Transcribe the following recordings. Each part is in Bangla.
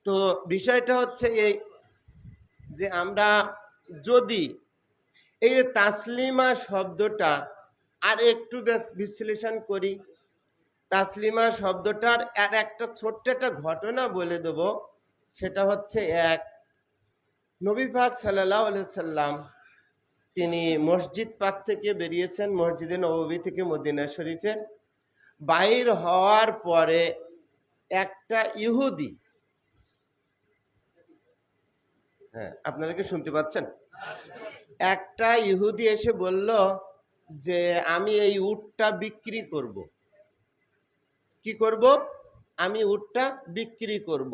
তো বিষয়টা হচ্ছে এই যে আমরা যদি এই যে তাসলিমা শব্দটা আর একটু বিশ্লেষণ করি, তাসলিমা শব্দটার আর একটা ছোট্ট একটা ঘটনা বলে দেব। সেটা হচ্ছে এক নবী পাক সাল্লাল্লাহু আলাইহি সাল্লাম তিনি মসজিদ পাক থেকে বেরিয়েছেন, মসজিদে নববী থেকে মদিনা শরীফে বাইর হওয়ার পরে একটা ইহুদি, হ্যাঁ আপনারা কি শুনতে পাচ্ছেন, একটা ইহুদি এসে বলল যে আমি এই উটটা বিক্রি করব। কি করব? আমি উটটা বিক্রি করব।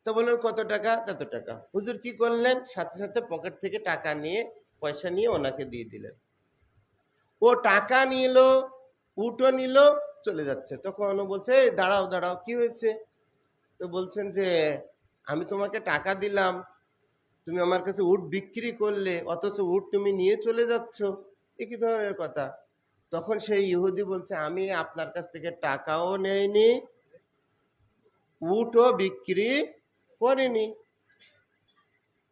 তো বললেন কত টাকা? এত টাকা। হুজুর কি করলেন? সাথে সাথে পকেট থেকে টাকা নিয়ে পয়সা নিয়ে ওনাকে দিয়ে দিলেন। ও টাকা নিল, উটও নিল, চলে যাচ্ছে। তখন ও বলছে এই দাঁড়াও দাঁড়াও, কি হয়েছে? তো বলছেন যে আমি তোমাকে টাকা দিলাম, তুমি আমার কাছে উট বিক্রি করলে, অথচ উট তুমি নিয়ে চলে যাচ্ছ, এ কি ধরনের কথা? তখন সেই ইহুদি বলছে আমি আপনার কাছ থেকে টাকাও নেইনি, উটও বিক্রি করিনি।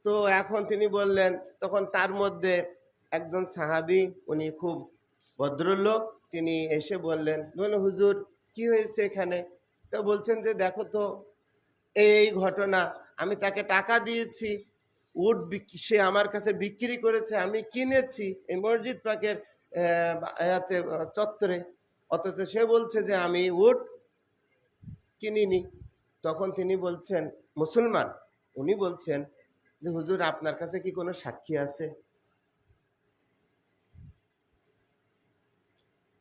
তো এখন তিনি বললেন, তখন তার মধ্যে একজন সাহাবী, উনি খুব ভদ্রলোক, তিনি এসে বললেন হুজুর কি হয়েছে এখানে? তো বলছেন যে দেখো তো এই ঘটনা, আমি তাকে টাকা দিয়েছি, উট সে আমার কাছে বিক্রি করেছে, আমি কিনেছি এই মসজিদ পাকের চত্বরে, অথচ সে বলছে যে আমি উট কিনিনি। তখন তিনি বলছেন, মুসলমান, উনি বলছেন যে হুজুর আপনার কাছে কি কোনো সাক্ষী আছে?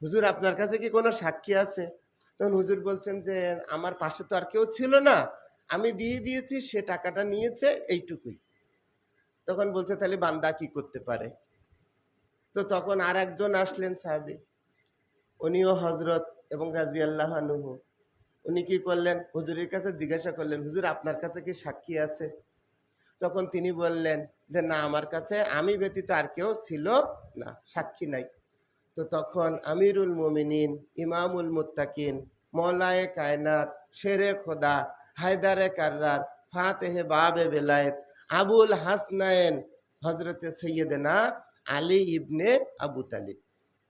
হুজুর আপনার কাছে কি কোনো সাক্ষী আছে? তখন হুজুর বলছেন যে আমার পাশে তো আর কেউ ছিল না, আমি দিয়ে দিয়েছি, সে টাকাটা নিয়েছে, এইটুকুই। তখন বলছে তাহলে বান্দা কি করতে পারে? তো তখন আর একজন আসলেন সাহাবী, উনিও হজরত এবং রাদিয়াল্লাহু আনহু। উনি কি করলেন? হুজুরের কাছে জিজ্ঞাসা করলেন, হুজুর আপনার কাছে কি সাক্ষী আছে? তখন তিনি বললেন যে না, আমার কাছে আমি ব্যতীত আর কেউ ছিল না, সাক্ষী নাই। তো তখন আমিরুল মুমিনিন, ইমামুল মুত্তাকিন, মৌলায়ে কায়নাত, শেরে খোদা, হায়দারে কার্রার, ফাতেহে বাবে বেলায়েত, আবুল হাসনায়েন হজরতে সৈয়দনা আলী ইবনে আবু তালিব,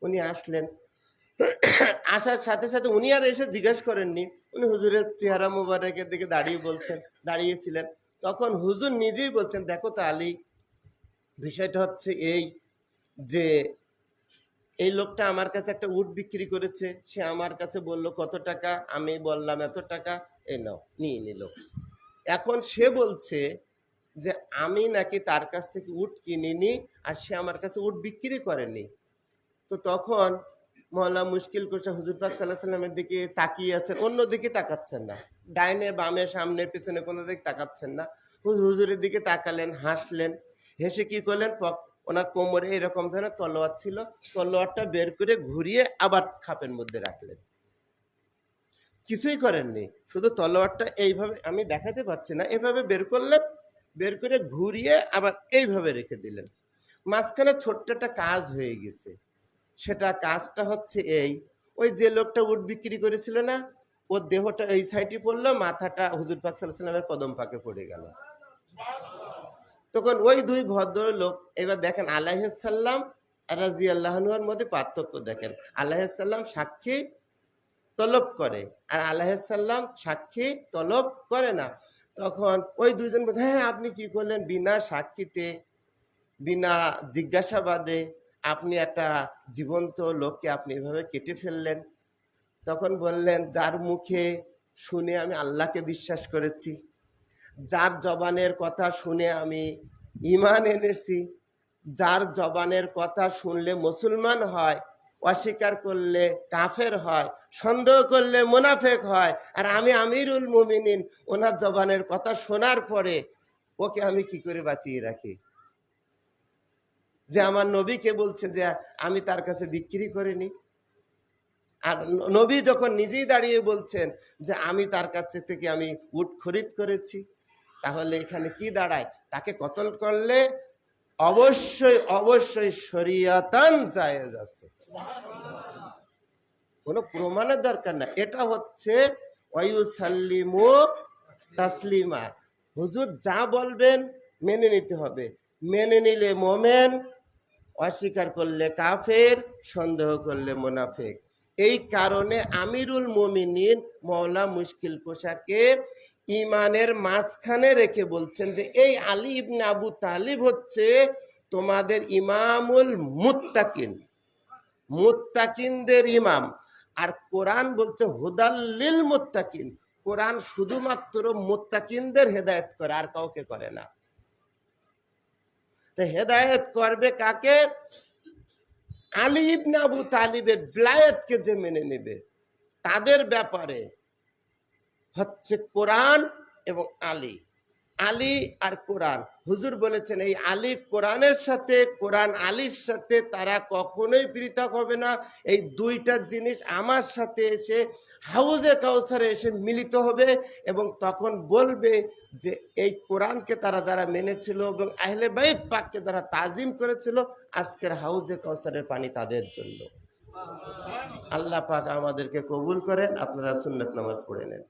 উনি আসলেন। আসার সাথে সাথে উনি আর এসে জিজ্ঞেস করেননি, উনি হুজুরের চেহারা মুবারকের দিকে দাঁড়িয়েছিলেন। তখন হুজুর নিজেই বলছেন, দেখো তো আলী, বিষয়টা হচ্ছে এই যে এই লোকটা আমার কাছে একটা উট বিক্রি করেছে, সে আমার কাছে বলল কত টাকা, আমি বললাম এত টাকা, এই নাও, নিয়ে নিল। এখন সে বলছে যে আমি নাকি তার কাছ থেকে উট কিনিনি, আর সে আমার কাছে উট বিক্রি করেনি। তো তখন মহল্লা মুশকিল করছে, হুজুর পাক সাল্লাল্লাহু আলাইহি সাল্লামের দিকে তাকিয়ে আছেন, অন্য দিকে তাকাচ্ছেন না, ডাইনে বামে সামনে পেছনে কোনো দিকে তাকাচ্ছেন না। হুজুরের দিকে তাকালেন, হাসলেন, হেসে কি করলেন, ওনার কোমরে এরকম ধরনের তলোয়ার ছিল, তলোয়ারটা বের করে ঘুরিয়ে আবার খাপের মধ্যে রাখলেন। কিছুই করেননি, শুধু তলোয়ারটা এইভাবে, আমি দেখাতে পারছি না, এইভাবে বের করলেন, বের করে ঘুরিয়ে আবার এইভাবে রেখে দিলেন। মাঝখানে ছোট্ট একটা কাজ হয়ে গেছে। সেটা কাজটা হচ্ছে এই, ওই যে লোকটা উট বিক্রি করেছিল না, ওর দেহটা এই সাইডে পড়লো, মাথাটা হুজুর পাক সাল্লাল্লাহু আলাইহি সাল্লামের কদম পাকে পড়ে গেল। তখন ওই দুই ভদ্রলোক, এবার দেখেন আলাইহিস সালাম আর রাদিয়াল্লাহু আনহুর মধ্যে পার্থক্য দেখেন। আলাইহিস সালাম সাক্ষী তলব করে, আর আলাইহিস সালাম সাক্ষী তলব করে না। তখন ওই দুইজন বলছে, হ্যাঁ আপনি কি করলেন, বিনা সাক্ষীতে, বিনা জিজ্ঞাসাবাদে আপনি একটা জীবন্ত লোককে আপনি এভাবে কেটে ফেললেন। তখন বললেন, যার মুখে শুনে আমি আল্লাহকে বিশ্বাস করেছি, যার জবানের কথা শুনে আমি ঈমান এনেছি, যার জবানের কথা শুনলে মুসলমান হয়, অস্বীকার করলে কাফের হয়, সন্দেহ করলে মুনাফেক হয়, আর আমি আমিরুল মুমিনিন, ওনার জবানের কথা শোনার পরে ওকে আমি কি করে বাঁচিয়ে রাখি? যে আমার নবীকে বলছে যে আমি তার কাছে বিক্রি করিনি, আর নবী যখন নিজেই দাঁড়িয়ে বলছেন যে আমি তার কাছে থেকে আমি উট খরিদ করেছি, তাহলে এখানে কি দাঁড়ায়? তাকে কতল করলে অবশ্যই অবশ্যই শরীয়তান জায়েজ আছে, কোনো প্রমাণের দরকার না। এটা হচ্ছে ওয়ায়ুসাল্লিমু তাসলিমা। হুজুর যা বলবেন মেনে নিতে হবে, মেনে নিলে মোমেন, অস্বীকার করলে কাফের, সন্দেহ করলে মুনাফিক। এই কারণে আমিরুল মুমিনিন মওলা মুশকিল কুশাকে ইমানের মাঝখানে রেখে বলছেন যে এই আলী ইবনে আবু তালিব হচ্ছে তোমাদের ইমামুল মুত্তাকিন, মুত্তাকিনদের ইমাম। আর কোরআন বলছে হুদাল্লিল মুত্তাকিন, কোরআন শুধুমাত্র মুত্তাকিনদের হেদায়েত করে, আর কাউকে করে না। তো হেদায়েত করবে কাকে? আলী ইবনে আবু তালিবের বেলায়েতকে যে মেনে নেবে তাদের ব্যাপারে হচ্ছে কোরআন এবং আলী, আলী আর কোরআন। হুজুর বলেছেন এই আলী কোরআনের সাথে, কোরআন আলীর সাথে তারা কখনোই পৃথক হবে না। এই দুইটা জিনিস আমার সাথে এসে হাউজে কাউসারে এসে মিলিত হবে এবং তখন বলবে যে এই কোরআনকে তারা যারা মেনেছিল এবং আহলে বাইত পাককে যারা তাজিম করেছিল, আজকের হাউজে কাউসারের পানি তাদের জন্য। আল্লাহ পাক আমাদেরকে কবুল করেন। আপনারা সুন্নত নামাজ পড়ে নেন।